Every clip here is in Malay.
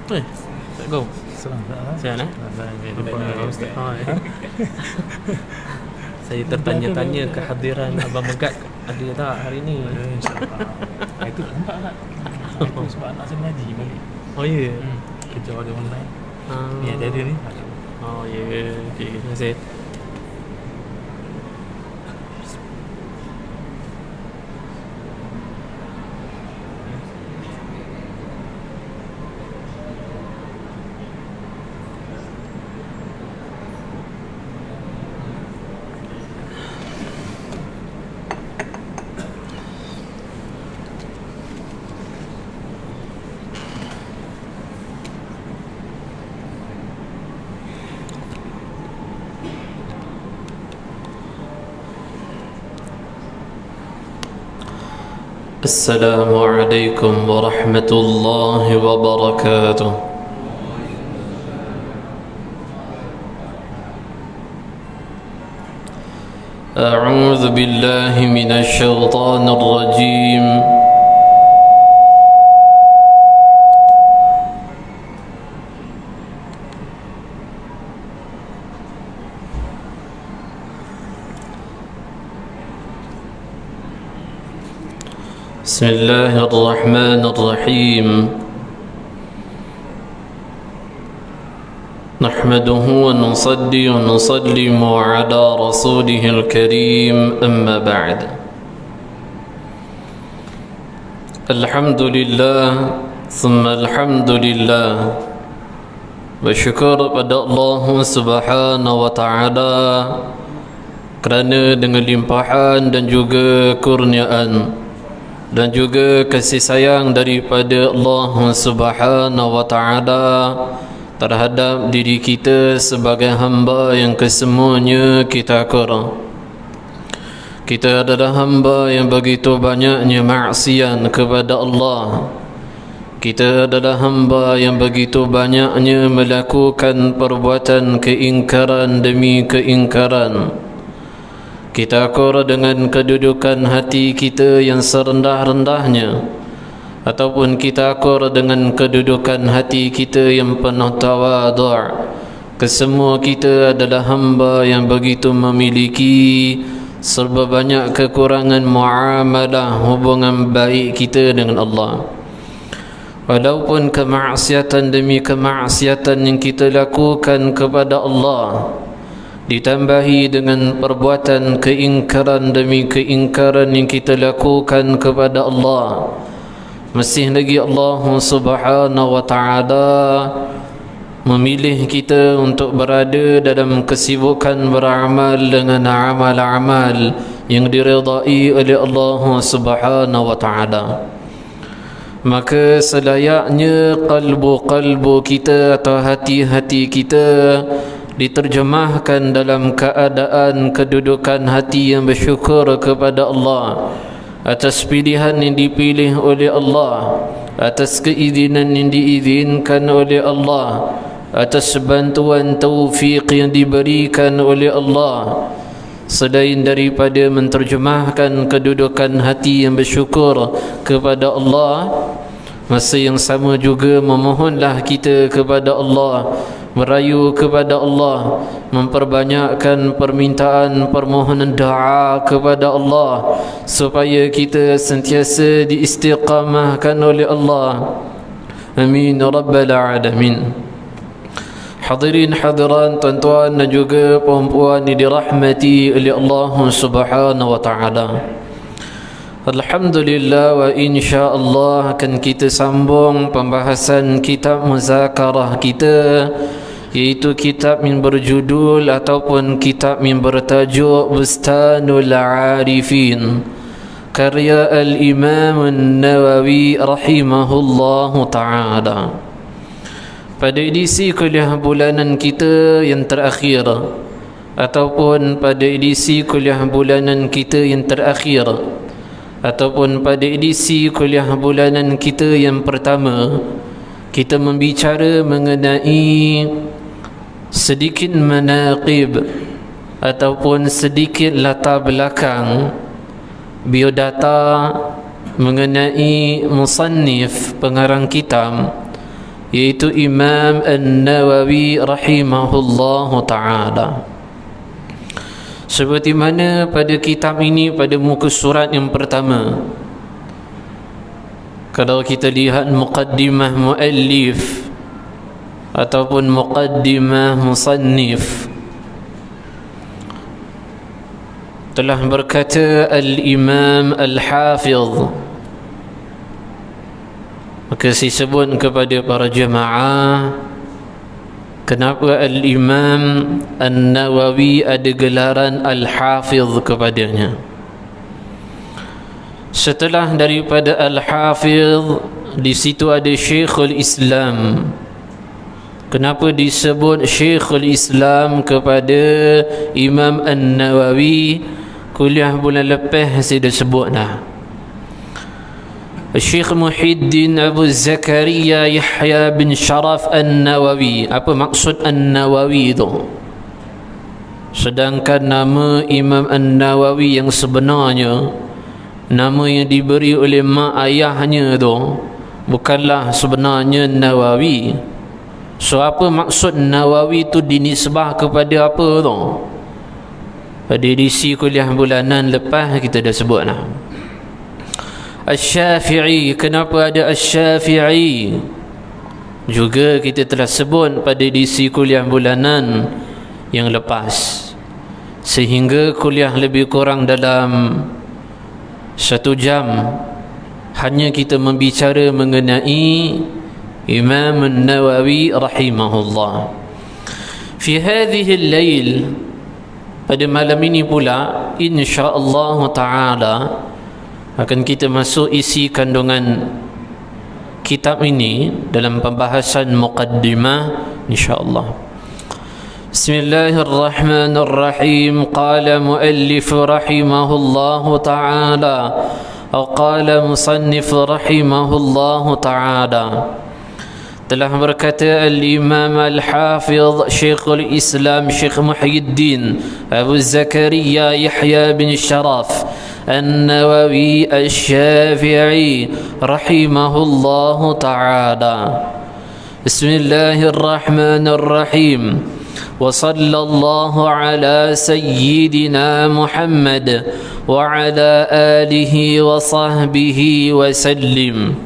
Tak go. Senang tak? Sian Jumpa Ustaz. Saya tertanya-tanya kehadiran Abang Megat ada tak hari ni? InsyaAllah. Itu nampak tak? Itu sebab anak saya mengaji balik. Oh ya. Kerja dia online. Ni ada ni. Oh ya. Okey, terima kasih. السلام عليكم ورحمة الله وبركاته. أعوذ بالله من الشيطان الرجيم. بسم الله الرحمن الرحيم. نحمده ونصلي ونسلم على رسوله الكريم، أما بعد. الحمد لله ثم الحمد لله. Bersyukur pada Allah Subhanahu wa taala kerana dengan limpahan dan juga kurniaan dan juga kasih sayang daripada Allah Subhanahu wa taala terhadap diri kita sebagai hamba yang kesemuanya kita akura. Kita adalah hamba yang begitu banyaknya maksiat kepada Allah. Kita adalah hamba yang begitu banyaknya melakukan perbuatan keingkaran demi keingkaran. Kita akura dengan kedudukan hati kita yang serendah-rendahnya, ataupun kita akura dengan kedudukan hati kita yang penuh tawadhu'. Kesemua kita adalah hamba yang begitu memiliki serba banyak kekurangan muamalah hubungan baik kita dengan Allah. Walaupun kemaksiatan demi kemaksiatan yang kita lakukan kepada Allah ditambahi dengan perbuatan keingkaran demi keingkaran yang kita lakukan kepada Allah, masih lagi Allah Subhanahu wa taala memilih kita untuk berada dalam kesibukan beramal dengan amal-amal yang diridai oleh Allah Subhanahu wa taala. Maka selayaknya kalbu-kalbu kita atau hati-hati kita diterjemahkan dalam keadaan kedudukan hati yang bersyukur kepada Allah atas pilihan yang dipilih oleh Allah, atas keizinan yang diizinkan oleh Allah, atas bantuan taufik yang diberikan oleh Allah. Selain daripada menterjemahkan kedudukan hati yang bersyukur kepada Allah, masa yang sama juga memohonlah kita kepada Allah, merayu kepada Allah, memperbanyakkan permintaan permohonan doa kepada Allah supaya kita sentiasa diistiqamahkan oleh Allah. Amin ya rabbal alamin. Hadirin hadiran, tuan-tuan dan juga puan-puan yang dirahmati oleh Allah Subhanahu wa taala. Alhamdulillah wa insya-Allah akan kita sambung pembahasan kitab muzakarah kita, iaitu kitab yang berjudul ataupun kitab yang bertajuk Bustanul Arifin, karya Al-Imam An-Nawawi rahimahullahu taala. Pada edisi kuliah bulanan kita yang terakhir, ataupun pada edisi kuliah bulanan kita yang terakhir, ataupun pada edisi kuliah bulanan kita yang pertama, kita membicara mengenai sedikit manaqib ataupun sedikit latar belakang biodata mengenai musannif pengarang kitab yaitu Imam An-Nawawi rahimahullahu ta'ala. Seperti mana pada kitab ini, pada muka surat yang pertama, kalau kita lihat muqaddimah muallif ataupun muqaddimah musannif, telah berkata Al-Imam Al-Hafidh, maka saya sebut kepada para jemaah, kenapa Al-Imam An-Nawawi ada gelaran Al-Hafidh kepadanya. Setelah daripada Al-Hafidh, di situ ada Syekhul Islam. Kenapa disebut Syekhul Islam kepada Imam An-Nawawi? Kuliah bulan lepas saya dah sebut dah. Syekh Muhyiddin Abu Zakaria Yahya bin Sharaf An-Nawawi. Apa maksud An-Nawawi itu? Sedangkan nama Imam An-Nawawi yang sebenarnya, nama yang diberi oleh mak ayahnya tu, bukanlah sebenarnya Nawawi. So apa maksud Nawawi tu dinisbah kepada apa tu? Pada edisi kuliah bulanan lepas kita dah sebut lah. Asy-Syafi'i, kenapa ada Asy-Syafi'i? Juga kita telah sebut pada edisi kuliah bulanan yang lepas. Sehingga kuliah lebih kurang dalam 1 jam hanya kita membicara mengenai Imam An-Nawawi rahimahullah. Fi hadhihi al-lail, pada malam ini pula insya-Allah taala akan kita masuk isi kandungan kitab ini dalam pembahasan muqaddimah insya-Allah. Bismillahirrahmanirrahim. Qala muallif rahimahullah taala, atau qala musannif rahimahullah taala, telah berkata Al-Imam Al-Hafidh Syekhul Islam Syekh Muhyiddin Abu Zakaria Yahya bin Sharaf An-Nawawi Asy-Syafi'i rahimahullahu ta'ala. Bismillahirrahmanirrahim. Wa sallallahu ala sayyidina Muhammad wa ala alihi wa sahbihi wa sallim.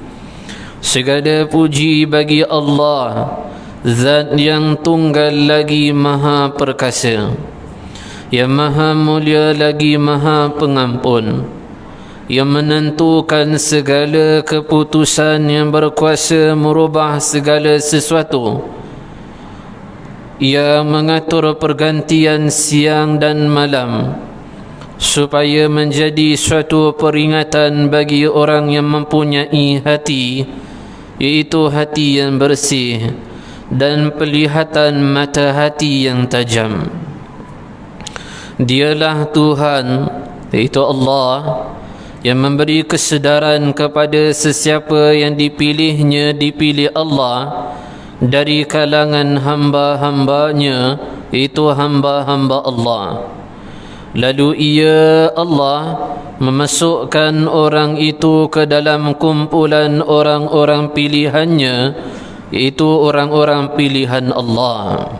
Segala puji bagi Allah, Zat yang tunggal lagi maha perkasa, yang maha mulia lagi maha pengampun, yang menentukan segala keputusan, yang berkuasa merubah segala sesuatu, yang mengatur pergantian siang dan malam supaya menjadi suatu peringatan bagi orang yang mempunyai hati, iaitu hati yang bersih, dan pelihatan mata hati yang tajam. Dialah Tuhan, iaitu Allah, yang memberi kesedaran kepada sesiapa yang dipilihnya, dipilih Allah dari kalangan hamba-hambanya, iaitu hamba-hamba Allah. Lalu ia, Allah, memasukkan orang itu ke dalam kumpulan orang-orang pilihannya, iaitu orang-orang pilihan Allah.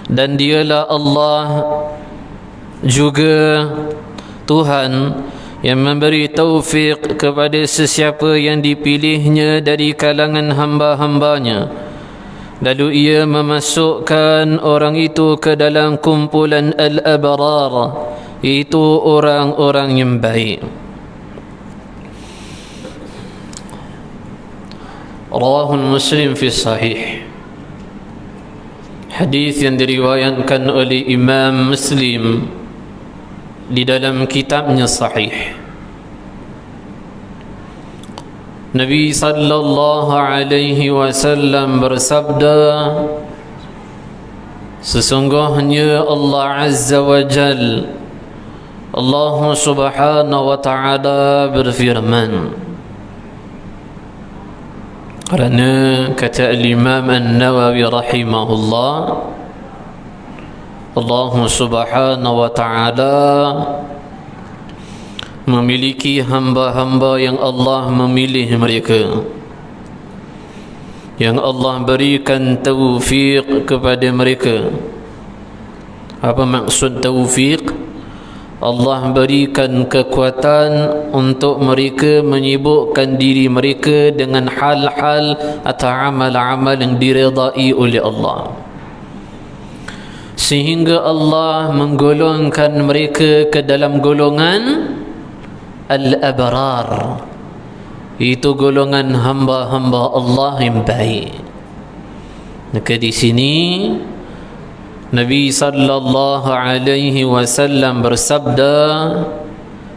Dan dialah Allah juga Tuhan yang memberi taufik kepada sesiapa yang dipilihnya dari kalangan hamba-hambanya. Lalu ia memasukkan orang itu ke dalam kumpulan al-abrar, iaitu orang-orang yang baik. Rawahul Muslim fi sahih. Hadis yang diriwayatkan oleh Imam Muslim di dalam kitabnya Sahih. Nabi sallallahu alaihi wasallam bersabda, sesungguhnya Allah Azza wa Jal, Allah Subhanahu wa ta'ala berfirman. Kerana kata Imam An-Nawawi rahimahullah, Allah Subhanahu wa ta'ala memiliki hamba-hamba yang Allah memilih mereka, yang Allah berikan taufiq kepada mereka. Apa maksud taufiq? Allah berikan kekuatan untuk mereka menyibukkan diri mereka dengan hal-hal atau amal-amal yang diredai oleh Allah, sehingga Allah menggolongkan mereka ke dalam golongan al-abrar, itu golongan hamba-hamba Allah yang baik. Maka di sini Nabi sallallahu alaihi wasallam bersabda,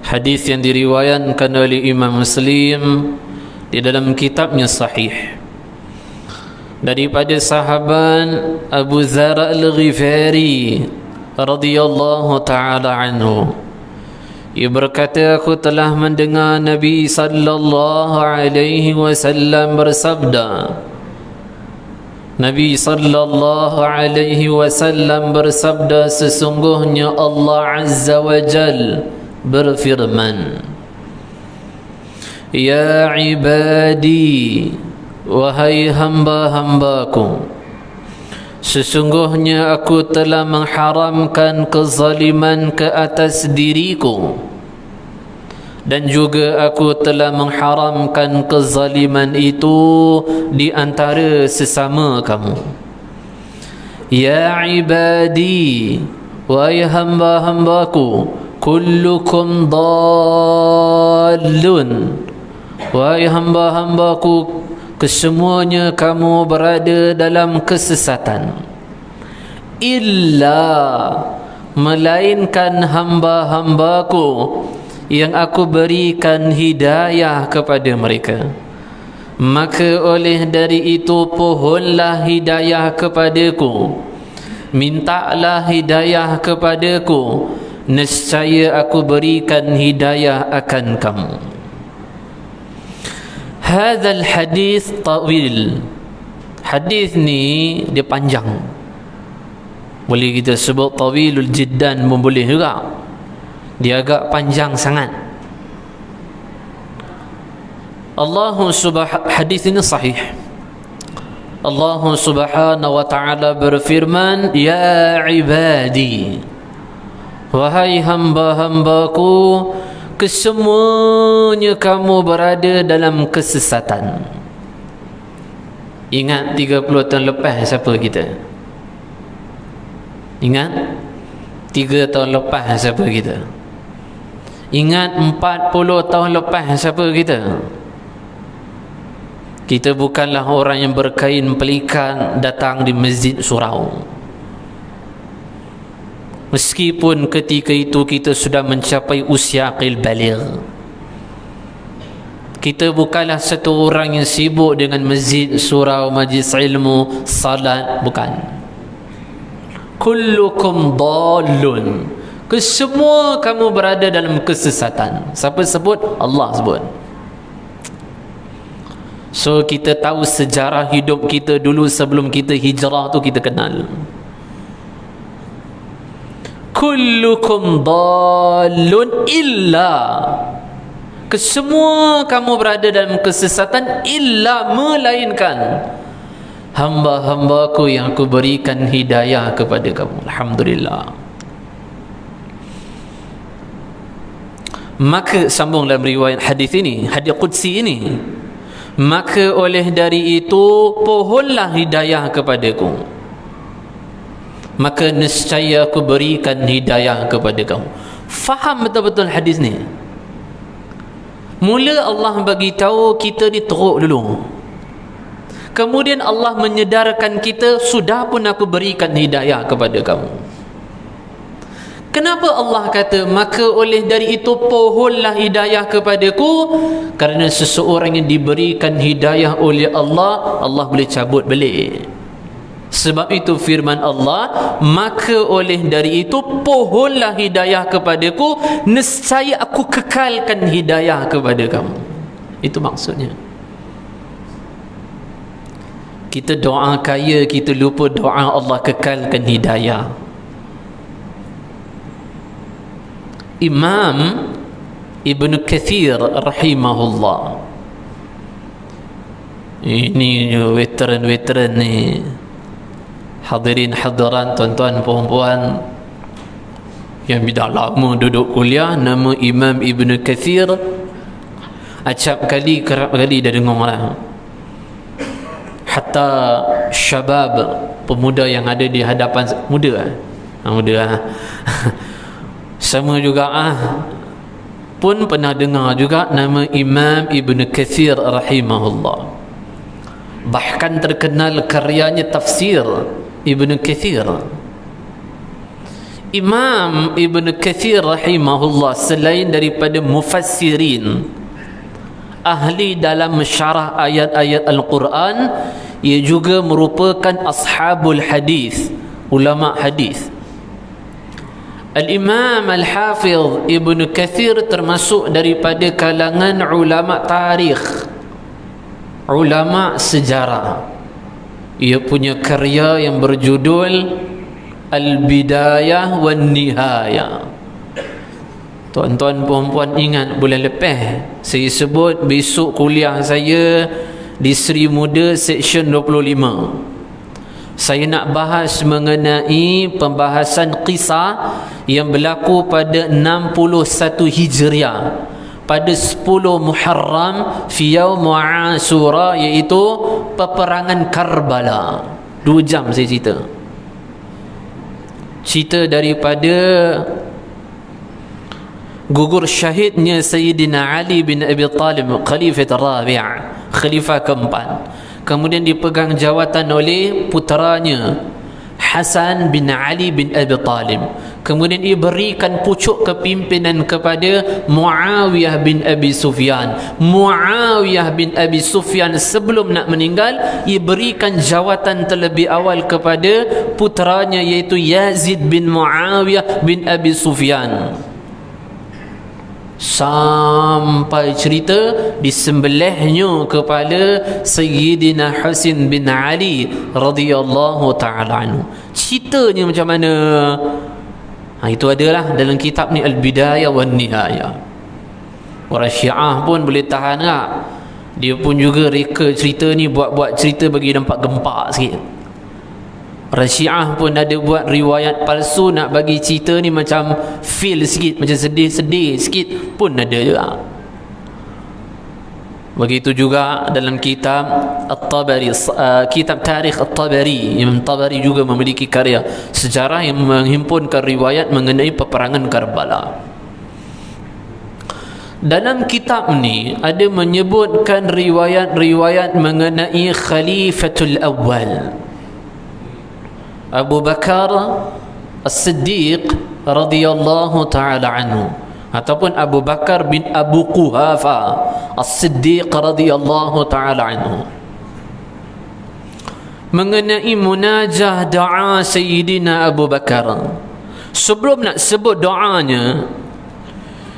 hadis yang diriwayatkan oleh Imam Muslim di dalam kitabnya Sahih, daripada sahabat Abu Dzar Al-Ghifari radhiyallahu taala anhu. Ia berkata, aku telah mendengar Nabi sallallahu alaihi wasallam bersabda. Nabi sallallahu alaihi wasallam bersabda, sesungguhnya Allah Azza wa Jal berfirman, ya ibadi, wahai hamba-hambaku, sesungguhnya aku telah mengharamkan kezaliman ke atas diriku, dan juga aku telah mengharamkan kezaliman itu di antara sesama kamu. Ya ibadi, wahai hamba-hambaku, kullukum dallun, wahai hamba-hambaku, kesemuanya kamu berada dalam kesesatan, illa, melainkan hamba-hambaku yang aku berikan hidayah kepada mereka. Maka oleh dari itu pohonlah hidayah kepadaku, mintalah hidayah kepadaku, nescaya aku berikan hidayah akan kamu. Hadzal hadis tawil. Hadis ni dia panjang, boleh kita sebut tawilul jiddan pun boleh juga. Dia agak panjang sangat. Hadis ini sahih. Allah Subhanahu wa ta'ala berfirman, ya ibadi, wahai hamba-hambaku, kesemuanya kamu berada dalam kesesatan. Ingat 30 tahun lepas siapa kita? Ingat 3 tahun lepas siapa kita? Ingat 40 tahun lepas siapa kita? Kita bukanlah orang yang berkain pelikan datang di masjid surau. Meskipun ketika itu kita sudah mencapai usia aqil baligh. Kita bukanlah satu orang yang sibuk dengan masjid surau, majlis ilmu, salat, bukan. Kullukum dallun, kesemua kamu berada dalam kesesatan. Siapa sebut? Allah sebut. So kita tahu sejarah hidup kita dulu sebelum kita hijrah tu kita kenal. Kullukum dallun illa, kesemua kamu berada dalam kesesatan, illa, melainkan hamba-hambaku yang aku berikan hidayah kepada kamu. Alhamdulillah. Maka sambung dalam riwayat hadis ini, hadis qudsi ini, maka oleh dari itu pohonlah hidayah kepadaku, maka nescaya aku berikan hidayah kepada kamu. Faham betul-betul hadis ni. Mula Allah bagi tahu kita ni teruk dulu, kemudian Allah menyedarkan kita, sudah pun aku berikan hidayah kepada kamu. Kenapa Allah kata maka oleh dari itu pohonlah hidayah kepadaku? Kerana seseorang yang diberikan hidayah oleh Allah, Allah boleh cabut balik. Sebab itu firman Allah, maka oleh dari itu pohonlah hidayah kepadaku, nescaya aku kekalkan hidayah kepada kamu. Itu maksudnya. Kita doa kaya, kita lupa doa Allah kekalkan hidayah. Imam Ibnu Kathir rahimahullah. Ini veteran-veteran ni, hadirin hadiran, tuan-tuan puan-puan yang dah lama duduk kuliah. Nama Imam Ibnu Kathir acap kali, kerap kali dah dengar lah. Hatta syabab, pemuda yang ada di hadapan, muda sama juga pun pernah dengar juga nama Imam Ibnu Kathir rahimahullah. Bahkan terkenal karyanya tafsir Ibnu Kathir. Imam Ibnu Kathir rahimahullah selain daripada mufassirin, ahli dalam mensyarah ayat-ayat Al-Quran, ia juga merupakan ashabul hadis, ulama hadis. Al-Imam Al-Hafidh Ibnu Kathir termasuk daripada kalangan ulama tarikh, ulama sejarah. Ia punya karya yang berjudul Al-Bidayah wan Nihayah. Tuan-tuan puan-puan ingat bulan lepas saya sebut besok kuliah saya di Sri Muda Seksyen 25. Saya nak bahas mengenai pembahasan kisah yang berlaku pada 61 Hijriah, pada 10 Muharram fi yaum Ashura, iaitu peperangan Karbala. 2 jam saya cerita daripada gugur syahidnya Sayyidina Ali bin Abi Talib, Khalifah Rabi', Khalifah keempat. Kemudian dipegang jawatan oleh puteranya Hasan bin Ali bin Abi Talib. Kemudian ia berikan pucuk kepimpinan kepada Muawiyah bin Abi Sufyan. Muawiyah bin Abi Sufyan sebelum nak meninggal, ia berikan jawatan terlebih awal kepada puteranya, iaitu Yazid bin Muawiyah bin Abi Sufyan. Sampai cerita disembelihnya kepala Sayyidina Husin bin Ali radhiyallahu ta'ala anhu. Ceritanya macam mana? Itu adalah dalam kitab ni Al-Bidayah wan Nihayah. Orang Syiah pun boleh tahan tak? Dia pun juga reka cerita ni, buat-buat cerita bagi nampak gempak sikit. Orang Syiah pun ada buat riwayat palsu nak bagi cerita ni macam feel sikit, macam sedih-sedih sikit pun ada juga. Begitu juga dalam kitab At-Tabari, kitab Tarikh At-Tabari. Imam Tabari juga memiliki karya sejarah yang menghimpunkan riwayat mengenai peperangan Karbala. Dalam kitab ni ada menyebutkan riwayat-riwayat mengenai Khalifatul Awwal, Abu Bakar As-Siddiq radhiyallahu ta'ala anhu, ataupun Abu Bakar bin Abu Quhafa As-Siddiq radhiyallahu ta'ala anhu, mengenai munajah doa Sayyidina Abu Bakar. Sebelum nak sebut doanya,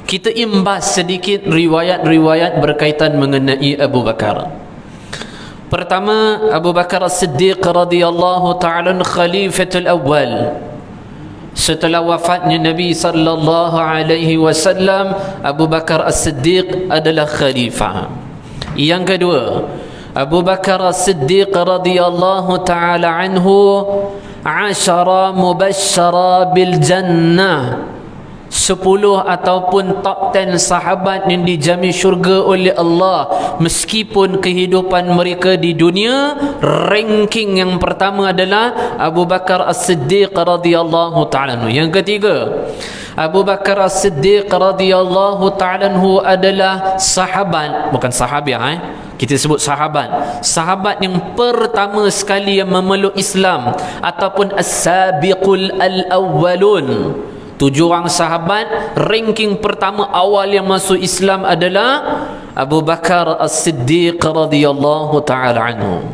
kita imbas sedikit riwayat-riwayat berkaitan mengenai Abu Bakar. Pertama, Abu Bakar As-Siddiq radhiyallahu ta'ala Khalifatul Awwal. Setelah wafatnya Nabi sallallahu alaihi wasallam, Abu Bakar As-Siddiq adalah khalifah. Yang kedua, Abu Bakar As-Siddiq radhiyallahu ta'ala anhu 10 mubasysyara bil jannah, 10 ataupun top 10 sahabat yang dijamin syurga oleh Allah meskipun kehidupan mereka di dunia. Ranking yang pertama adalah Abu Bakar As-Siddiq radhiyallahu ta'ala anhu. Yang ketiga, Abu Bakar As-Siddiq radhiyallahu ta'ala anhu adalah sahabat, bukan sahabiah, kita sebut sahabat. Sahabat yang pertama sekali yang memeluk Islam, ataupun as-sabiqul al-awwalun. 7 orang sahabat, ranking pertama awal yang masuk Islam adalah Abu Bakar As-Siddiq radhiyallahu ta'ala anhu.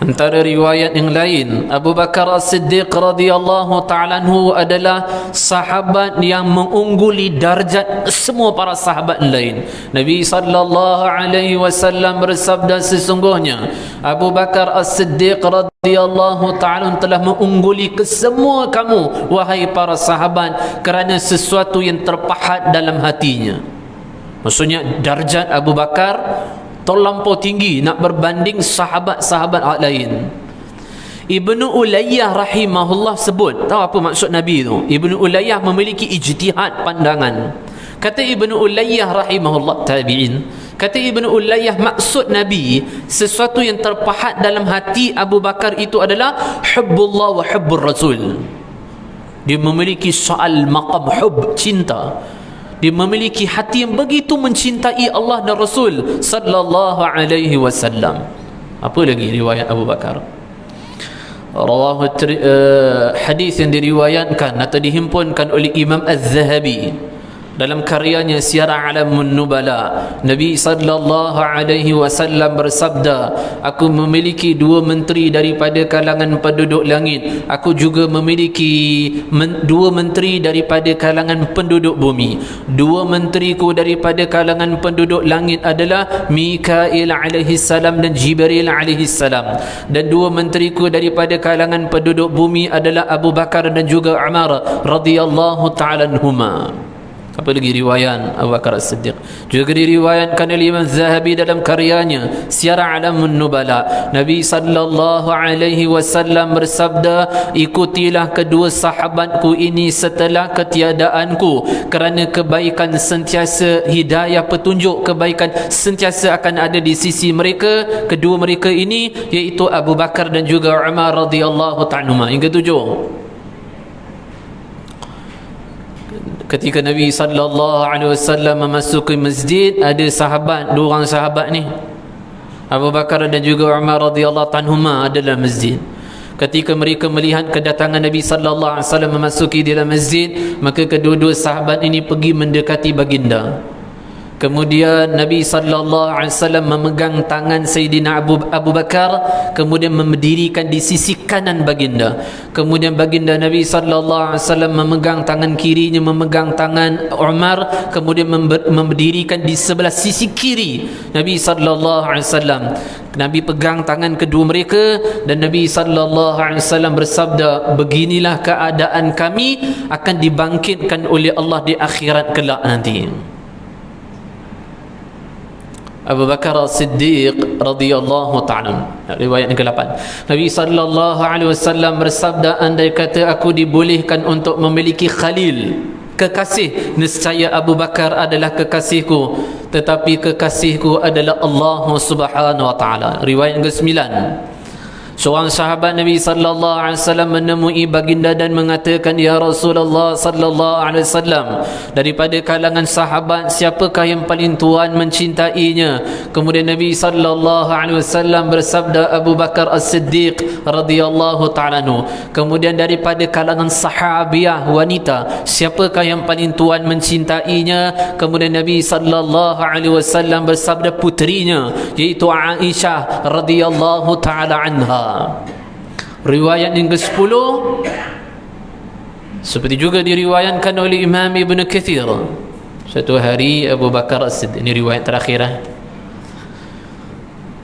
Antara riwayat yang lain, Abu Bakar As-Siddiq radhiyallahu ta'ala anhu adalah sahabat yang mengungguli darjat semua para sahabat lain. Nabi sallallahu alaihi wasallam bersabda, sesungguhnya Abu Bakar As-Siddiq radhiyallahu ta'ala telah mengungguli kesemua kamu wahai para sahabat kerana sesuatu yang terpahat dalam hatinya. Maksudnya darjat Abu Bakar terlampau tinggi nak berbanding sahabat-sahabat lain. Ibnu Ulayyah rahimahullah sebut, tahu apa maksud Nabi itu? Ibnu Ulayyah memiliki ijtihad pandangan. Kata Ibnu Ulayyah rahimahullah, tabi'in, kata Ibnu Ulayyah maksud Nabi, sesuatu yang terpahat dalam hati Abu Bakar itu adalah hubbullah wa hubbur rasul. Dia memiliki soal maqam hub, cinta. Dia memiliki hati yang begitu mencintai Allah dan Rasul sallallahu alaihi wasallam. Apa lagi riwayat Abu Bakar? Rawahu hadis yang diriwayatkan atau dihimpunkan oleh Imam Az-Zahabi dalam karyanya Siyar A'lamun Nubala. Nabi sallallahu alaihi wasallam bersabda, aku memiliki dua menteri daripada kalangan penduduk langit, aku juga memiliki dua menteri daripada kalangan penduduk bumi. Dua menteriku daripada kalangan penduduk langit adalah Mikail alaihi salam dan Jibril alaihi salam, dan dua menteriku daripada kalangan penduduk bumi adalah Abu Bakar dan juga Umar radhiyallahu ta'ala anhuma. Apa lagi riwayat Abu Bakar As-Siddiq? Juga diriwayatkan oleh Imam Zahabi dalam karyanya Siyar A'lamun Nubala. Nabi sallallahu alaihi wasallam bersabda, ikutilah kedua sahabatku ini setelah ketiadaanku, kerana kebaikan sentiasa, hidayah petunjuk kebaikan sentiasa akan ada di sisi mereka, kedua mereka ini, iaitu Abu Bakar dan juga Umar radhiyallahu ta'ala. Yang ketujuh, ketika Nabi sallallahu alaihi wasallam memasuki masjid, ada sahabat, dua orang sahabat ni, Abu Bakar dan juga Umar radhiyallahu anhuma adalah masjid. Ketika mereka melihat kedatangan Nabi sallallahu alaihi wasallam memasuki dalam masjid, maka kedua-dua sahabat ini pergi mendekati baginda. Kemudian Nabi sallallahu alaihi wasallam memegang tangan Sayyidina Abu Bakar, kemudian mendirikan di sisi kanan baginda. Kemudian baginda Nabi sallallahu alaihi wasallam memegang tangan kirinya, memegang tangan Umar, kemudian mendirikan di sebelah sisi kiri Nabi sallallahu alaihi wasallam. Nabi pegang tangan kedua mereka dan Nabi sallallahu alaihi wasallam bersabda, beginilah keadaan kami akan dibangkitkan oleh Allah di akhirat kelak nanti. Abu Bakar As-Siddiq radhiyallahu ta'ala, riwayat yang ke-8, Nabi sallallahu alaihi wasallam bersabda, andai kata aku dibolehkan untuk memiliki khalil, kekasih, nescaya Abu Bakar adalah kekasihku, tetapi kekasihku adalah Allah subhanahu wa ta'ala. Riwayat yang ke-9, seorang sahabat Nabi sallallahu alaihi wasallam menemui baginda dan mengatakan, ya Rasulullah sallallahu alaihi wasallam, daripada kalangan sahabat siapakah yang paling tuan mencintainya? Kemudian Nabi sallallahu alaihi wasallam bersabda, Abu Bakar As-Siddiq radhiyallahu ta'ala anhu. Kemudian daripada kalangan sahabiah wanita, siapakah yang paling tuan mencintainya? Kemudian Nabi sallallahu alaihi wasallam bersabda, putrinya, iaitu Aisyah radhiyallahu ta'ala anha. Riwayat yang ke-10 seperti juga diriwayatkan oleh Imam Ibn Kathir. Satu hari Abu Bakar As-Siddiq, ini riwayat terakhir.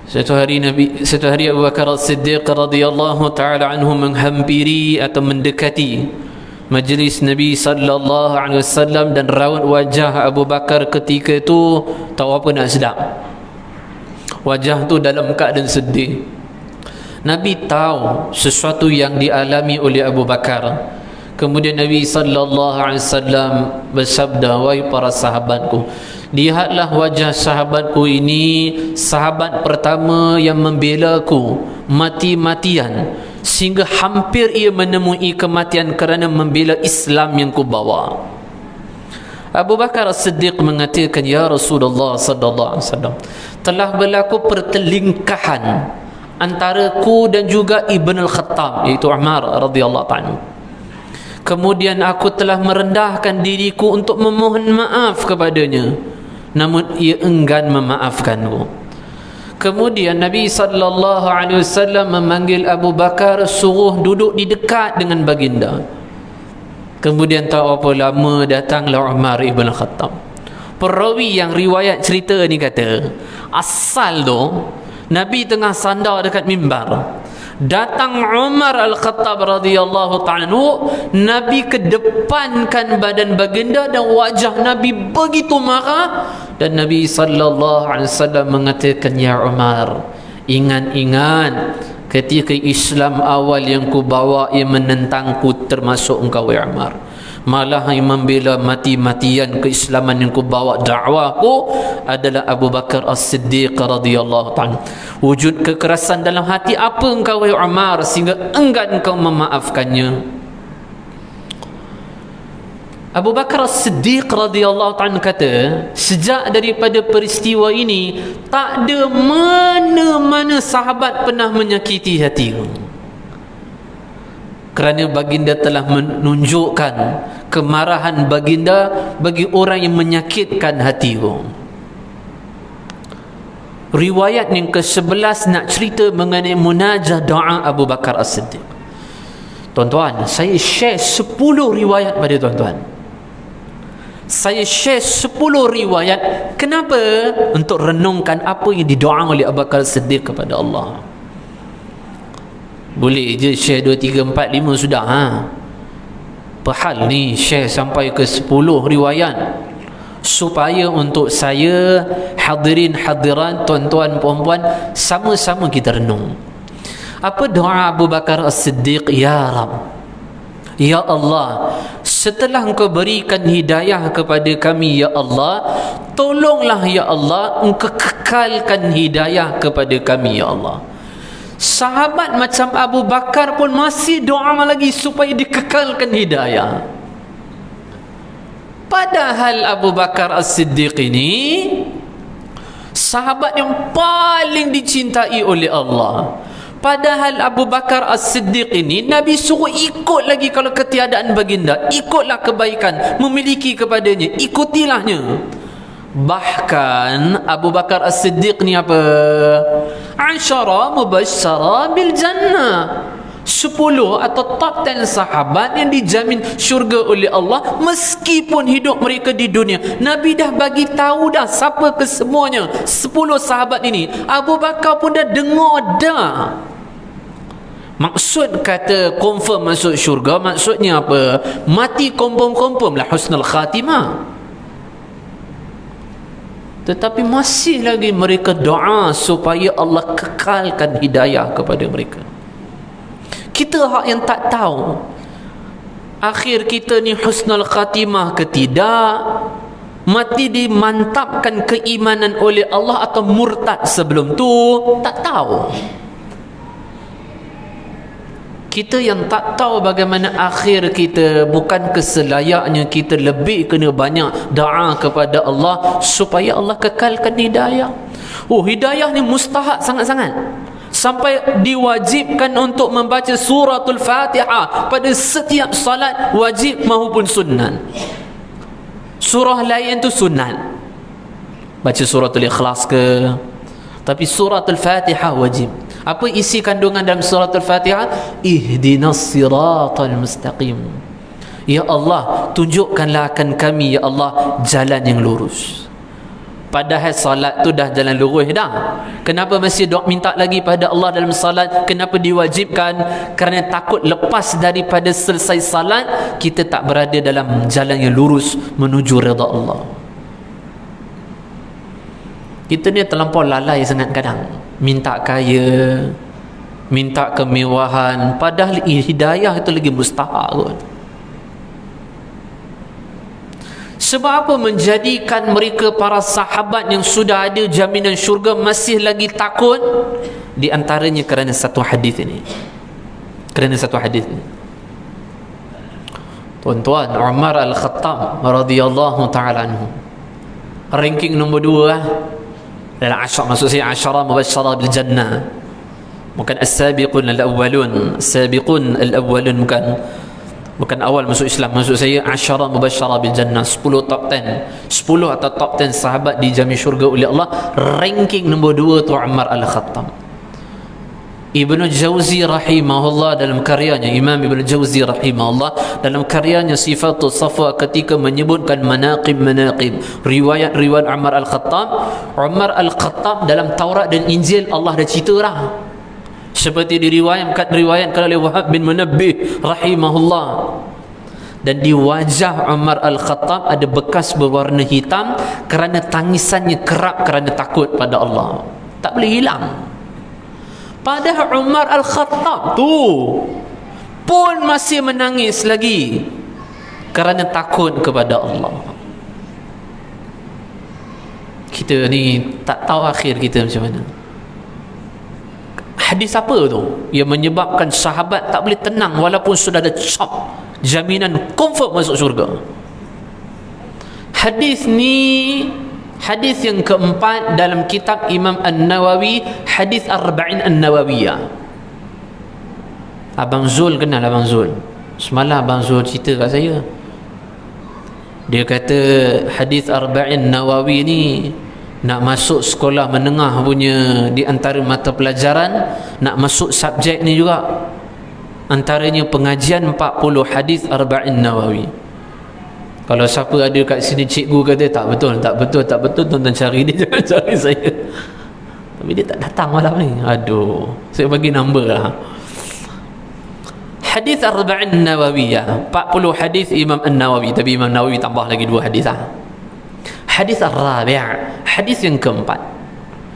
Satu hari Abu Bakar As-Siddiq radhiyallahu ta'ala anhu menghampiri atau mendekati majlis Nabi sallallahu alaihi wasallam, dan raut wajah Abu Bakar ketika itu tahu apa nak sedap. Wajah tu dalam keadaan sedih. Nabi tahu sesuatu yang dialami oleh Abu Bakar. Kemudian Nabi sallallahu alaihi wasallam bersabda, wahai para sahabatku, lihatlah wajah sahabatku ini, sahabat pertama yang membela aku mati-matian sehingga hampir ia menemui kematian kerana membela Islam yang kubawa. Abu Bakar As-Siddiq mengatakan, ya Rasulullah sallallahu alaihi wasallam, telah berlaku pertelingkahan antara ku dan juga Ibn Al-Khattab, iaitu Umar radhiyallahu ta'ala. Kemudian aku telah merendahkan diriku untuk memohon maaf kepadanya, namun ia enggan memaafkanku. Kemudian Nabi sallallahu alaihi wasallam memanggil Abu Bakar, suruh duduk di dekat dengan baginda. Kemudian tak apa lama datanglah Umar ibn Khattab. Perawi yang riwayat cerita ni kata, asal tu Nabi tengah sandar dekat mimbar. Datang Umar Al-Khattab radhiyallahu ta'ala, Nabi kedepankan badan baginda dan wajah Nabi begitu marah, dan Nabi sallallahu alaihi wasallam mengatakan, ya Umar, ingat-ingat ketika Islam awal yang ku bawa yang menentangku, termasuk engkau ya Umar. Malah yang membela mati-matian keislaman yang ku bawa, dakwahku, adalah Abu Bakar As-Siddiq radhiyallahu ta'ala. Wujud kekerasan dalam hati apa engkau ya Umar sehingga enggan engkau memaafkannya? Abu Bakar As-Siddiq radhiyallahu ta'ala kata, sejak daripada peristiwa ini tak ada mana-mana sahabat pernah menyakiti hatiku, kerana baginda telah menunjukkan kemarahan baginda bagi orang yang menyakitkan hatiku. Riwayat yang ke-11 nak cerita mengenai munajah doa Abu Bakar As-Siddiq. Tuan-tuan, saya share 10 riwayat pada tuan-tuan. Saya share 10 riwayat. Kenapa? Untuk renungkan apa yang didoa oleh Abu Bakar As-Siddiq kepada Allah. Boleh je share 2, 3, 4, 5 sudah Perhal ni share sampai ke 10 riwayat, supaya untuk saya, hadirin hadiran, tuan-tuan puan-puan, sama-sama kita renung. Apa doa Abu Bakar As-Siddiq? Ya Rab, ya Allah, setelah engkau berikan hidayah kepada kami ya Allah, tolonglah ya Allah, engkau kekalkan hidayah kepada kami ya Allah. Sahabat macam Abu Bakar pun masih doa lagi supaya dikekalkan hidayah. Padahal Abu Bakar As-Siddiq ini sahabat yang paling dicintai oleh Allah. Padahal Abu Bakar As-Siddiq ini Nabi suruh ikut lagi kalau ketiadaan baginda, ikutlah kebaikan, memiliki kepadanya, ikutilahnya. Bahkan Abu Bakar As-Siddiq ni apa? Asyara mubasyara bil jannah, 10 atau top 10 sahabat yang dijamin syurga oleh Allah meskipun hidup mereka di dunia. Nabi dah bagi tahu dah siapa kesemuanya, 10 sahabat ini. Abu Bakar pun dah dengar dah. Maksud kata confirm masuk syurga, maksudnya apa? Mati confirm lah husnul khatimah. Tetapi masih lagi mereka doa supaya Allah kekalkan hidayah kepada mereka. Kita hak yang tak tahu akhir kita ni husnul khatimah ke tidak, mati dimantapkan keimanan oleh Allah atau murtad sebelum tu, tak tahu. Kita yang tak tahu bagaimana akhir kita, bukan keselayaknya kita lebih kena banyak doa kepada Allah supaya Allah kekalkan hidayah. Hidayah ni mustahak sangat-sangat, sampai diwajibkan untuk membaca suratul Fatihah pada setiap salat, wajib maupun sunnat. Surah lain tu sunnat, baca suratul Ikhlas ke, tapi suratul Fatihah wajib. Apa isi kandungan dalam suratul Fatihah? Ihdinas siratal mustaqim. Ya Allah, tunjukkanlah akan kami ya Allah jalan yang lurus. Padahal salat tu dah jalan lurus dah. Kenapa masih doa minta lagi pada Allah dalam salat? Kenapa diwajibkan? Kerana takut lepas daripada selesai salat kita tak berada dalam jalan yang lurus menuju redha Allah. Kita ni terlampau lalai sangat kadang, minta kaya, minta kemewahan, padahal hidayah itu lagi mustahak kot. Sebab apa menjadikan mereka para sahabat yang sudah ada jaminan syurga masih lagi takut? Di antaranya kerana satu hadis ini. Tuan-tuan, Umar Al-Khattab radhiyallahu ta'ala anhu, ranking nombor 2 dalam maksud saya asyara mubasyara bil jannah, bukan as-sabiqun al-awwalun. As-sabiqun al-awwalun bukan. Bukan awal masuk Islam, maksud saya asyara mubasyara bil jannah, 10 top 10, 10 atau top 10 sahabat dijamin syurga oleh Allah. Ranking nombor 2 tu Umar Al-Khattab. Ibnu Jauzi rahimahullah dalam karyanya, Imam Ibnu Jauzi rahimahullah dalam karyanya Sifatul Safwa, ketika menyebutkan manaqib riwayat-riwayat Umar Al-Khattab, Umar Al-Khattab dalam Taurat dan Injil Allah dah cerita dah, seperti diriwayatkan oleh Wahab bin Munabbih rahimahullah. Dan di wajah Umar Al-Khattab ada bekas berwarna hitam kerana tangisannya kerap kerana takut pada Allah, tak boleh hilang. Padahal Umar Al-Khattab tu pun masih menangis lagi kerana takut kepada Allah. Kita ni tak tahu akhir kita macam mana. Hadis apa tu yang menyebabkan sahabat tak boleh tenang walaupun sudah ada cap jaminan confirm masuk syurga? Hadis ni hadis yang keempat dalam kitab Imam An-Nawawi, hadis Arba'in An-Nawawiyah. Abang Zul kenal Abang Zul? Semalam Abang Zul cerita kat saya. Dia kata hadis Arba'in Nawawi ni nak masuk sekolah menengah punya, di antara mata pelajaran nak masuk subjek ni juga, antaranya pengajian 40 hadis Arba'in Nawawi. Kalau siapa ada kat sini cikgu kata tak betul, tuan-tuan cari dia, jangan cari saya. Tapi dia tak datang malam ni. Aduh, saya bagi nombor lah. Hadis Arba'in Nawawiyah, 40 hadis Imam An-Nawawi, tapi Imam Nawawi tambah lagi 2 hadis lah. Hadis Ar-Rabi', hadis yang keempat.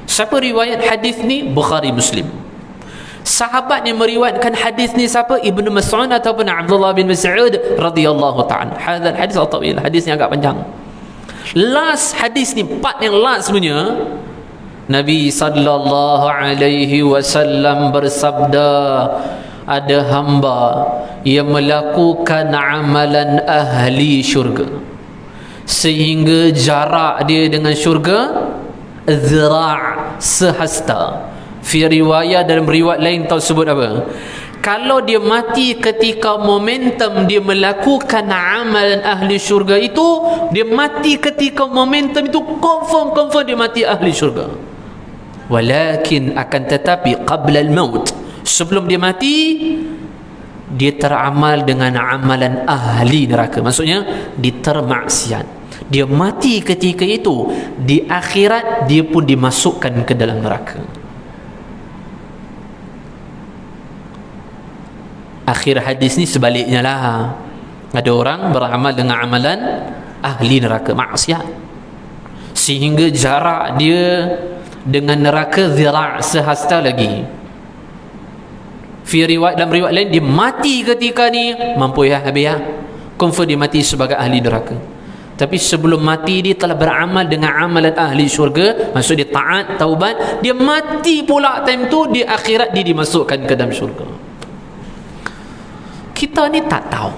Siapa riwayat hadis ni? Bukhari Muslim. Sahabat yang meriwayatkan hadis ni siapa? Ibnu Mas'ud ataupun Abdullah bin Mas'ud radhiyallahu ta'ala. Hadal hadis al-tawil, hadis yang agak panjang. Last hadis ni, part yang last punya, Nabi sallallahu alaihi wasallam bersabda, ada hamba yang melakukan amalan ahli syurga sehingga jarak dia dengan syurga zira' sehasta. Fi riwayat, dalam riwayat lain tahu sebut apa? Kalau dia mati ketika momentum dia melakukan amalan ahli syurga itu, dia mati ketika momentum itu, confirm dia mati ahli syurga. Walakin, akan tetapi, qabla al-maut, sebelum dia mati, dia teramal dengan amalan ahli neraka. Maksudnya ditermaksiat. Dia mati ketika itu, di akhirat dia pun dimasukkan ke dalam neraka. Akhir hadis ni sebaliknya lah. Ada orang beramal dengan amalan ahli neraka, maksiat, sehingga jarak dia dengan neraka zira' sehasta lagi. Dalam riwayat lain dia mati ketika ni, mampu ya habis ya, confirm dia mati sebagai ahli neraka. Tapi sebelum mati dia telah beramal dengan amalan ahli syurga, maksud dia taat, taubat. Dia mati pula time tu, di akhirat dia dimasukkan ke dalam syurga. Kita ni tak tahu.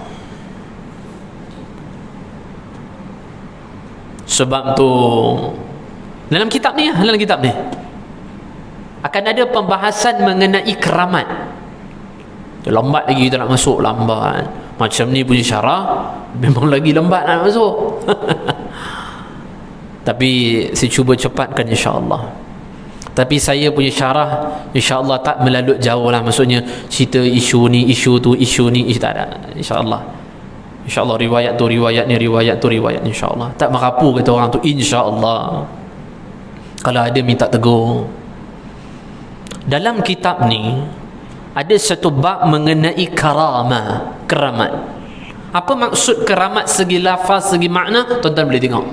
Sebab tu dalam kitab ni akan ada pembahasan mengenai keramat. Lambat lagi kita nak masuk, lambat. Macam ni punya syarah memang lagi lambat nak masuk. Tapi saya cuba cepatkan insya-Allah. Tapi saya punya syarah insya-Allah tak melalut jauh lah. Maksudnya cerita isu ni, isu tu, isu ni, tak ada. InsyaAllah. InsyaAllah riwayat tu, riwayat ni, riwayat tu, riwayat, insyaAllah. Tak merapu kata orang tu, insyaAllah. Kalau ada minta tegur. Dalam kitab ni ada satu bab mengenai keramat. Apa maksud keramat segi lafaz, segi makna? Tuan-tuan boleh tengok.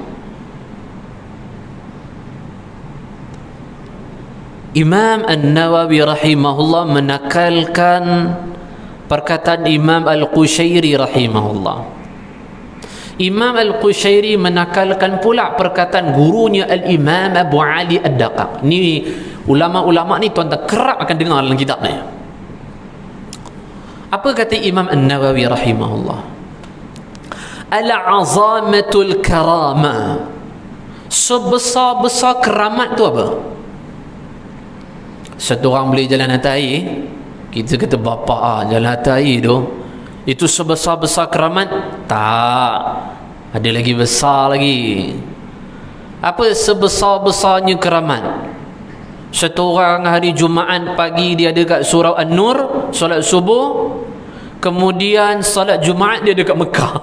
Imam An-Nawawi rahimahullah menakalkan perkataan Imam Al-Qushairi rahimahullah. Imam Al-Qushairi menakalkan pula perkataan gurunya Al-Imam Abu Ali Ad-Daqaq. Ni ulama-ulama ni tuan-tuan kerap akan dengar dalam kitab ni. Apa kata Imam An-Nawawi rahimahullah? Al-azamatul karamah, sebesar-besar keramat tu apa? Satu orang boleh jalan atas air, kita kata bapa jalan atas air tu Itu sebesar-besar keramat? Tak. Ada lagi besar lagi. Apa sebesar-besarnya keramat? Satu orang hari Jumaat pagi dia ada kat surau An-Nur, solat subuh. Kemudian solat Jumaat dia dekat Mekah.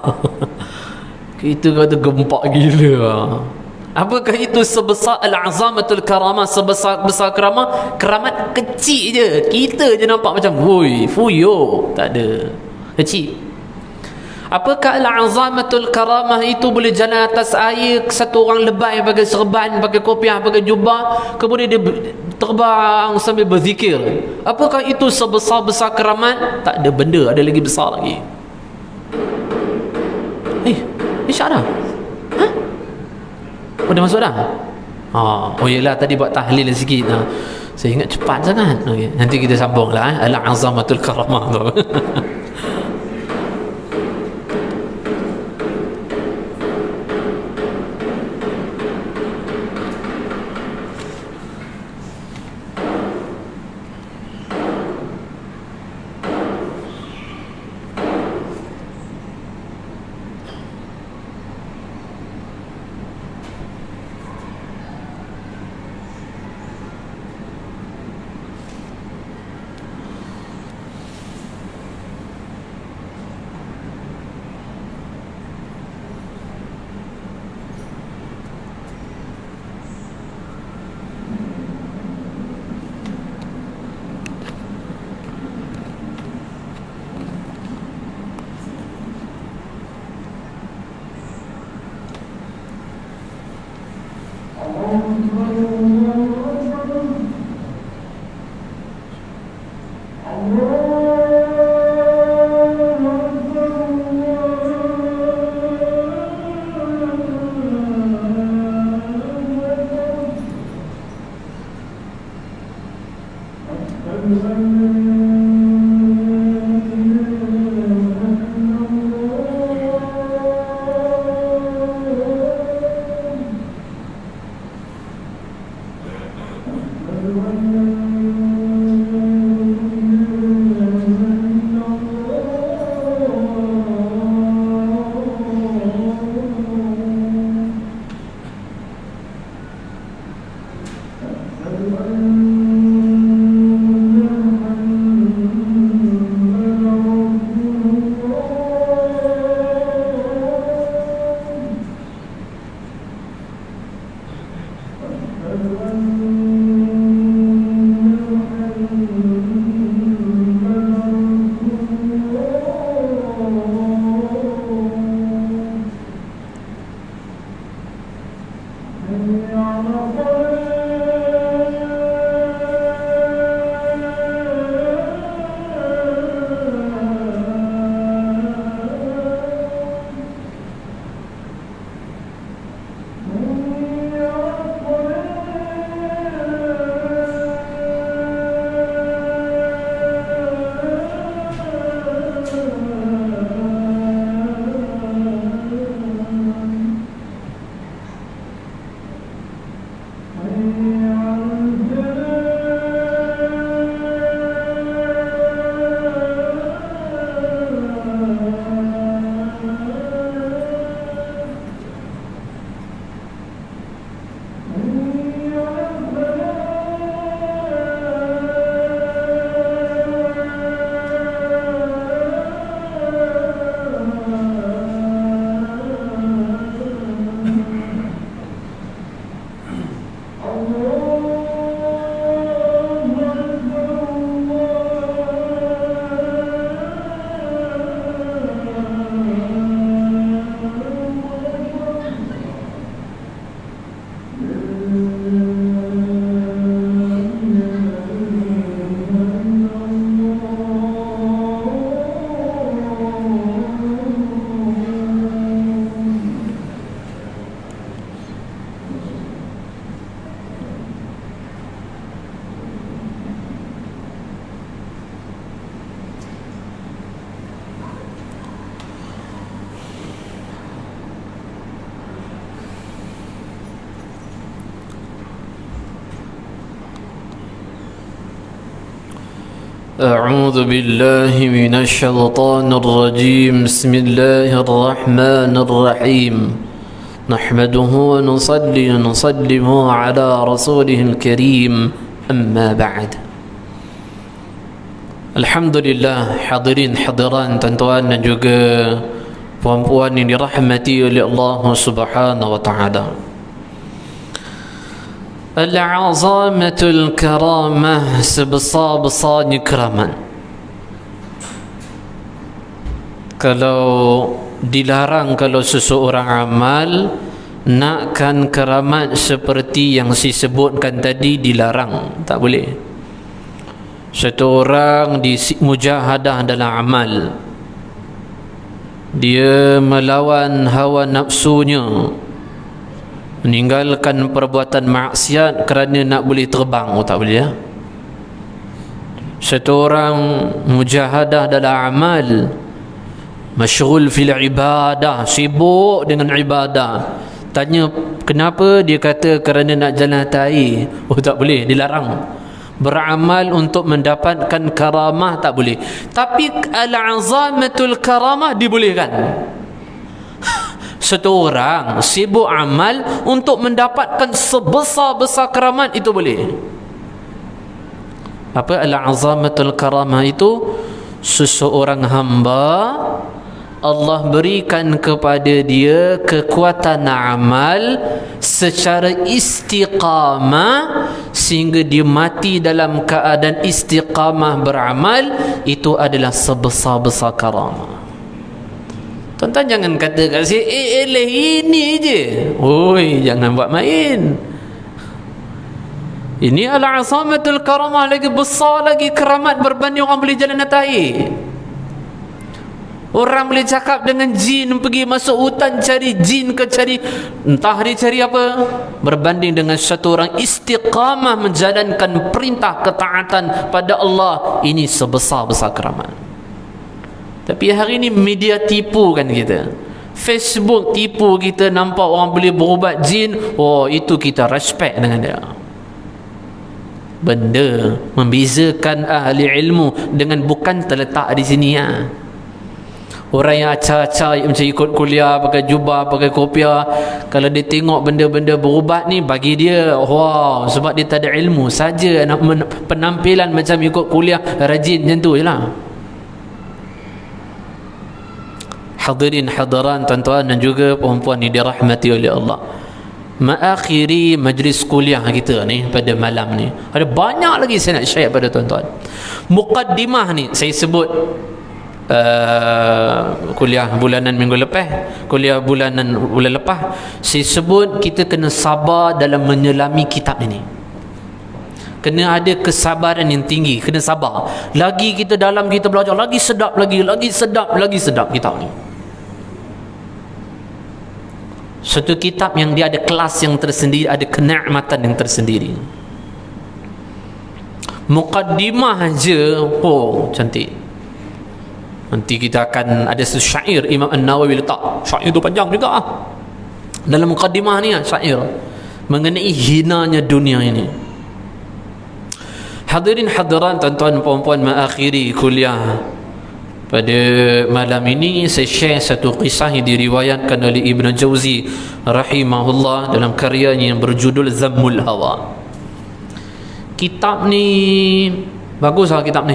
Kita kata gempak gila. Apakah itu sebesar al-azamatul karamah, sebesar-besar karamah? Keramat kecil je. Kita je nampak macam woi, fuyo. Tak ada. Kecil. Apakah al-azamatul karamah itu boleh jalan atas air, satu orang lebay pakai serban, pakai kopiah, pakai jubah, kemudian dia terbang sambil berzikir? Apakah itu sebesar-besar keramat? Tak ada, benda ada lagi besar lagi. Isyak dah? Ha? Oh, dah masuk dah? Oh yelah, tadi buat tahlil sikit. Saya ingat cepat sangat. Okay. Nanti kita sambung lah. Al-azamatul karamah tu. أعوذ بالله من الشيطان الرجيم بسم الله الرحمن الرحيم نحمده ونصلي ونسلم على رسوله الكريم أما بعد. Alhamdulillah, hadirin hadiran, tuan-tuan dan juga puan-puan yang dirahmati oleh Allah Subhanahu wa taala. Al-'azamatul karamah, sebesar-besarnya keramat. Kalau dilarang, kalau seseorang amal nakkan keramat seperti yang disebutkan tadi, dilarang, tak boleh. Satu orang di mujahadah dalam amal, dia melawan hawa nafsunya, meninggalkan perbuatan maksiat kerana nak boleh terbang, tak boleh ya. Satu orang mujahadah dalam amal, masyghul fil ibadah, sibuk dengan ibadah. Tanya kenapa, dia kata kerana nak jalan atas. Tak boleh, dilarang. Beramal untuk mendapatkan karamah tak boleh. Tapi al-'azamatul karamah dibolehkan. Satu orang sibuk amal untuk mendapatkan sebesar-besar keramat, itu boleh. Apa al-'azamatul karamah itu? Seseorang hamba Allah berikan kepada dia kekuatan amal secara istiqamah sehingga dia mati dalam keadaan istiqamah beramal. Itu adalah sebesar-besar karamah. Tuan-tuan jangan kata kat saya, ini je. Oi, jangan buat main. Ini al-'azamatul karamah, lagi besar lagi keramat berbanding orang boleh jalan atas air. Orang boleh cakap dengan jin, pergi masuk hutan cari jin ke cari entah dia cari apa, berbanding dengan satu orang istiqamah menjalankan perintah ketaatan pada Allah. Ini sebesar-besar keramat. Tapi hari ini media tipu kan kita, Facebook tipu kita, nampak orang boleh berubat jin, oh itu kita respect dengan dia. Benda membezakan ahli ilmu dengan bukan terletak di sini ya. Orang yang acah-acah macam ikut kuliah pakai jubah, pakai kopiah, kalau dia tengok benda-benda berubat ni, bagi dia wow, sebab dia tak ada ilmu saja, nak penampilan macam ikut kuliah rajin macam tu je lah. Hadirin hadiran, tuan-tuan dan juga puan-puan yang dirahmati oleh Allah, mengakhiri majlis kuliah kita ni pada malam ni, ada banyak lagi saya nak share pada tuan-tuan. Muqaddimah ni saya sebut kuliah bulanan minggu lepas, kuliah bulanan bulan lepas, saya sebut kita kena sabar dalam menyelami kitab ini. Kena ada kesabaran yang tinggi, kena sabar. Lagi kita dalam kita belajar, lagi sedap lagi sedap kitab ni. Satu kitab yang dia ada kelas yang tersendiri, ada kenikmatan yang tersendiri. Muqaddimah je, oh cantik. Nanti kita akan ada satu syair Imam An-Nawawi letak. Syair tu panjang juga dalam muqaddimah ni, syair mengenai hinanya dunia ini. Hadirin hadiran, tuan-tuan puan-puan, mengakhiri kuliah pada malam ini, saya share satu kisah yang diriwayatkan oleh Ibn Jauzi rahimahullah dalam karyanya yang berjudul Zammul Hawa. Kitab ni bagus lah, kitab ni.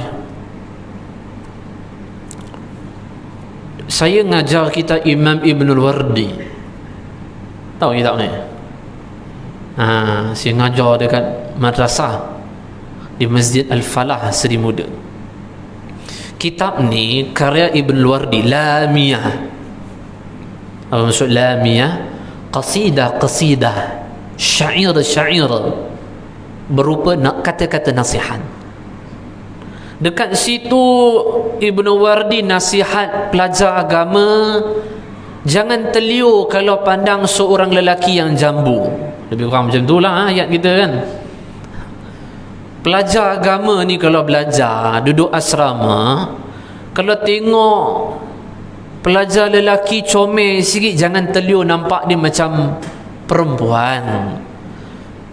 Saya ngajar kita Imam Ibn al-Wardi. Tahu kitab ni? Saya ngajar dekat madrasah di Masjid Al-Falah Seri Muda. Kitab ni karya Ibn al-Wardi, Lamiyah. Apa maksud Lamiyah? Qasidah-qasidah, syair-syair berupa kata-kata nasihat. Dekat situ Ibn Wardi nasihat pelajar agama, jangan terliur kalau pandang seorang lelaki yang jambu. Lebih kurang macam tu lah ayat kita kan. Pelajar agama ni kalau belajar, duduk asrama, kalau tengok pelajar lelaki comel sikit, jangan terliur nampak dia macam perempuan.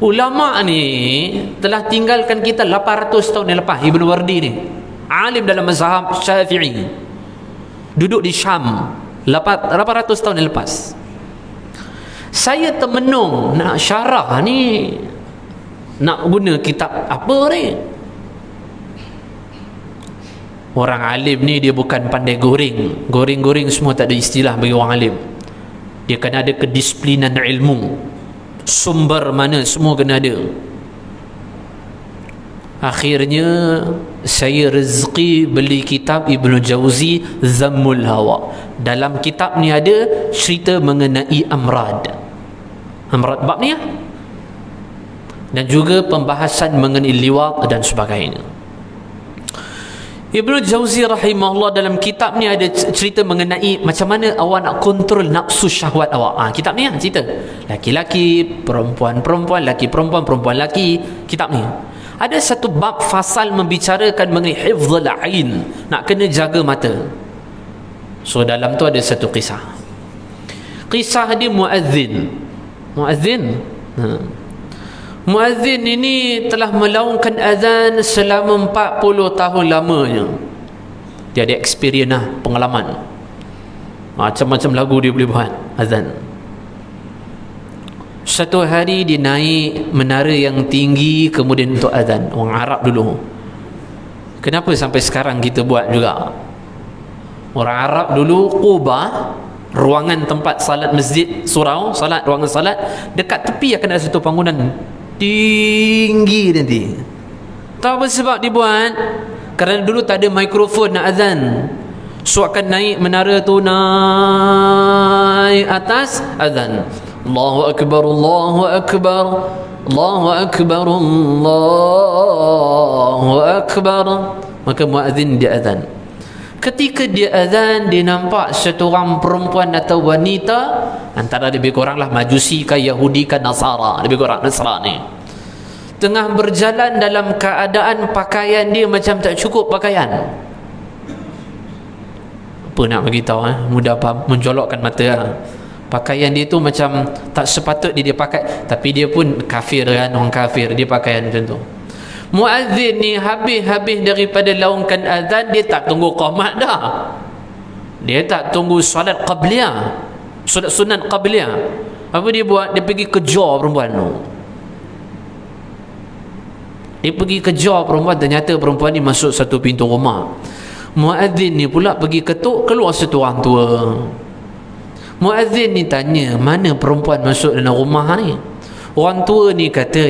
Ulama ni telah tinggalkan kita 800 tahun yang lepas, Ibn Wardi ni. alim dalam mazhab Syafi'i, duduk di Syam 800 tahun yang lepas. Saya termenung nak syarah ni, nak guna kitab apa ni. Orang alim ni dia bukan pandai goreng semua, tak ada istilah bagi orang alim. Dia kena ada kedisiplinan ilmu, sumber mana semua kena ada. Akhirnya saya rezeki beli kitab Ibnu Jauzi Zammul Hawa. Dalam kitab ni ada cerita mengenai amrad bab ni ya? Dan juga pembahasan mengenai liwat dan sebagainya. Ibnu Jauzi rahimahullah dalam kitab ni ada cerita mengenai macam mana awak nak kontrol nafsu syahwat awak. Kitab ni cerita laki-laki, perempuan-perempuan, laki perempuan, perempuan laki. Kitab ni ada satu bab fasal membicarakan mengenai hifzul ain, nak kena jaga mata. So dalam tu ada satu kisah dia muazzin ini telah melaungkan azan selama 40 tahun lamanya. Dia ada experience pengalaman. Macam-macam lagu dia boleh buat azan. Satu hari dia naik menara yang tinggi kemudian untuk azan. Orang Arab dulu. Kenapa sampai sekarang kita buat juga? Orang Arab dulu Quba, ruangan tempat salat masjid, surau salat, ruangan salat, dekat tepi akan ada satu bangunan tinggi nanti. Tahu apa sebab dibuat? Kerana dulu tak ada mikrofon nak azan. So akan naik menara tu, naik atas azan. Allahu Akbar, Allahu Akbar, Allahu Akbar, Allahu Akbar. Maka muazzin dia azan. Ketika dia azan, dia nampak satu orang perempuan atau wanita, antara lebih kurang lah Majusi ke Yahudi ke Nasara, lebih kurang Nasrani, tengah berjalan dalam keadaan pakaian dia macam tak cukup pakaian. Apa nak beritahu mudah menjolokkan mata. Pakaian dia tu macam tak sepatutnya dia pakai, tapi dia pun kafir kan, orang kafir, dia pakaian macam tu. Muazzin ni habis daripada laungkan azan, dia tak tunggu qamat dah. Dia tak tunggu solat qabliyah, solat sunat qabliyah. Apa dia buat? Dia pergi kejar perempuan tu. Dia pergi kejar perempuan, ternyata perempuan ni masuk satu pintu rumah. Muazzin ni pula pergi ketuk, keluar satu orang tua. Muazzin ni tanya, mana perempuan masuk dalam rumah ni? Orang tua ni kata,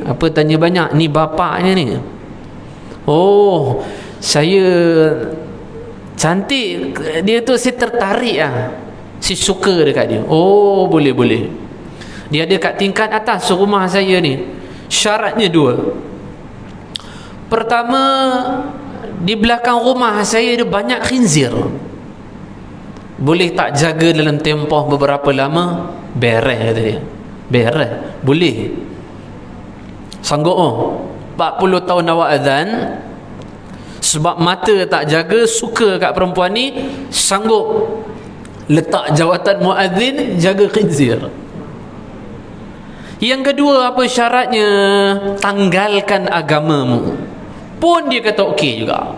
apa tanya banyak, ni bapaknya ni. Oh, saya cantik, dia tu saya tertarik saya suka dekat dia. Oh, boleh. Dia ada kat tingkat atas rumah saya ni. Syaratnya 2. Pertama, di belakang rumah saya ada banyak khinzir. Boleh tak jaga dalam tempoh beberapa lama? Beres kata dia. Beres, boleh. Sanggup 40 tahun awak azan, sebab mata tak jaga, suka kat perempuan ni, sanggup letak jawatan muazzin, jaga khinzir. Yang kedua, apa syaratnya? Tanggalkan agamamu. Pun dia kata okey juga.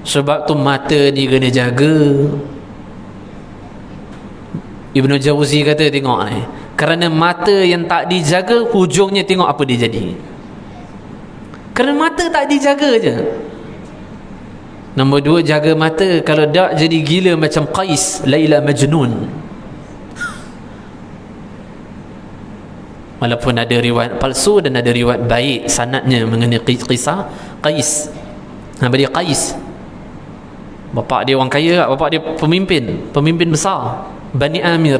Sebab tu mata ni kena jaga. Ibnu Jauzi kata, tengok ni, kerana mata yang tak dijaga, hujungnya tengok apa dia jadi. Kerana mata tak dijaga je. Nombor 2, jaga mata. Kalau tak, jadi gila macam Qais, Laila Majnun. Walaupun ada riwayat palsu dan ada riwayat baik sanadnya mengenai kisah Qais. Nama dia Qais. Bapak dia orang kaya, bapak dia pemimpin besar Bani Amir,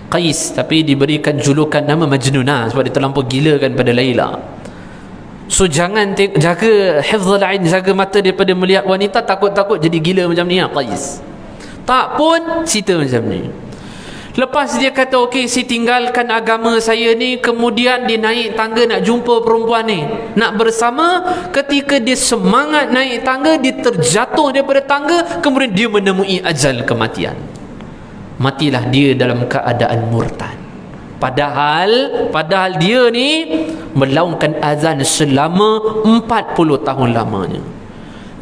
Qais, tapi diberikan julukan nama Majnunah sebab dia terlampau gila kan pada Laila. So jangan jaga hifzul ain, jaga mata daripada melihat wanita, takut-takut jadi gila macam ni Qais. Tak pun cerita macam ni. Lepas dia kata okey, saya tinggalkan agama saya ni, kemudian dia naik tangga nak jumpa perempuan ni, nak bersama. Ketika dia semangat naik tangga, dia terjatuh daripada tangga, kemudian dia menemui ajal kematian. Matilah dia dalam keadaan murtad. Padahal dia ni melaungkan azan selama 40 tahun lamanya.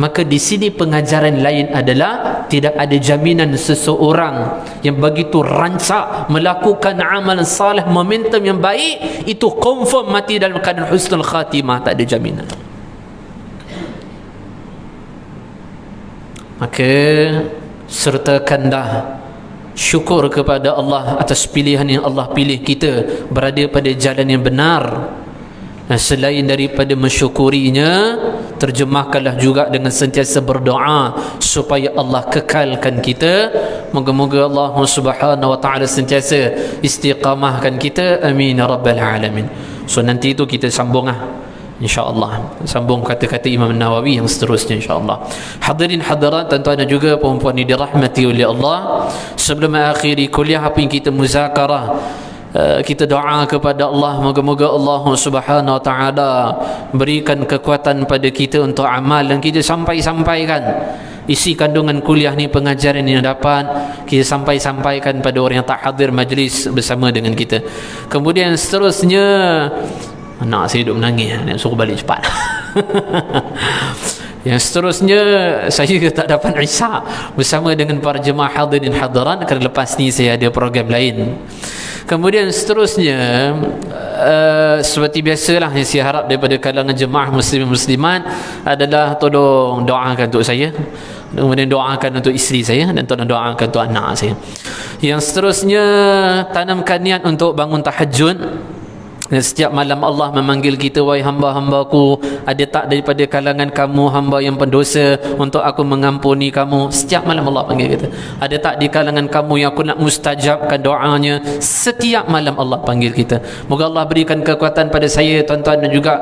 Maka di sini pengajaran lain adalah tidak ada jaminan seseorang yang begitu rancak melakukan amalan salih, momentum yang baik, itu confirm mati dalam keadaan husnul khatimah. Tak ada jaminan. Maka sertakanlah syukur kepada Allah atas pilihan yang Allah pilih kita berada pada jalan yang benar. Dan selain daripada mensyukurinya, terjemahkanlah juga dengan sentiasa berdoa supaya Allah kekalkan kita. Moga-moga Allah Subhanahu wa taala sentiasa istiqamahkan kita. Amin ya rabbal alamin. So nanti itu kita sambung insya-Allah, sambung kata-kata Imam Nawawi yang seterusnya insya-Allah. Hadirin hadirat, tuan-tuan dan juga puan-puan yang dirahmati oleh Allah, sebelum mengakhiri kuliah apa yang kita muzakarah, kita doa kepada Allah, moga-moga Allah Subhanahu wa taala berikan kekuatan pada kita untuk amal dan kita sampaikan isi kandungan kuliah ni, pengajaran yang dapat kita sampaikan pada orang yang tak hadir majlis bersama dengan kita. Kemudian seterusnya, anak saya duduk menangis, nak suruh balik cepat. Yang seterusnya, saya tak dapat isyak bersama dengan para jemaah hadirin hadirat kerana lepas ni saya ada program lain. Kemudian seterusnya, seperti biasalah yang saya harap daripada kalangan jemaah muslimin muslimat adalah tolong doakan untuk saya, kemudian doakan untuk isteri saya, dan tolong doakan untuk anak saya. Yang seterusnya, tanamkan niat untuk bangun tahajud. Dan setiap malam Allah memanggil kita, wahai hamba-hambaku, ada tak daripada kalangan kamu hamba yang pendosa untuk aku mengampuni kamu? Setiap malam Allah panggil kita. Ada tak di kalangan kamu yang aku nak mustajabkan doanya? Setiap malam Allah panggil kita. Moga Allah berikan kekuatan pada saya, tuan-tuan dan juga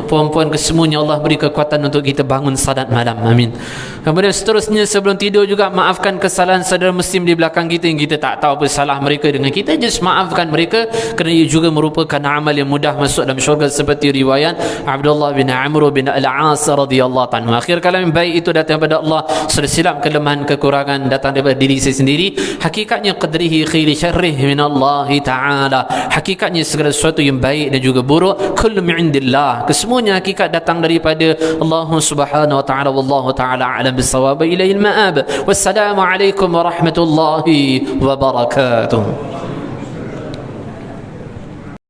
puan-puan kesemuanya. Allah beri kekuatan untuk kita bangun salat malam. Amin. Kemudian seterusnya, sebelum tidur juga maafkan kesalahan saudara muslim di belakang kita yang kita tak tahu apa salah mereka dengan kita. Just maafkan mereka, kerana ia juga merupakan amal yang mudah masuk dalam syurga, seperti riwayat Abdullah bin Amr bin Al-As radhiyallahu anhu. Akhir kalam yang baik itu datang daripada Allah. Silap kelemahan kekurangan datang daripada diri saya sendiri. Hakikatnya qadrihi khairi syarrih min Allah taala. Hakikatnya segala sesuatu yang baik dan juga buruk kullu min indillah. Kesemuanya hakikat datang daripada Allah Subhanahu wa taala. Wallahu taala a'lam bis-shawab. Ilaihi al-ma'ab. Wassalamu alaikum warahmatullahi wabarakatuh.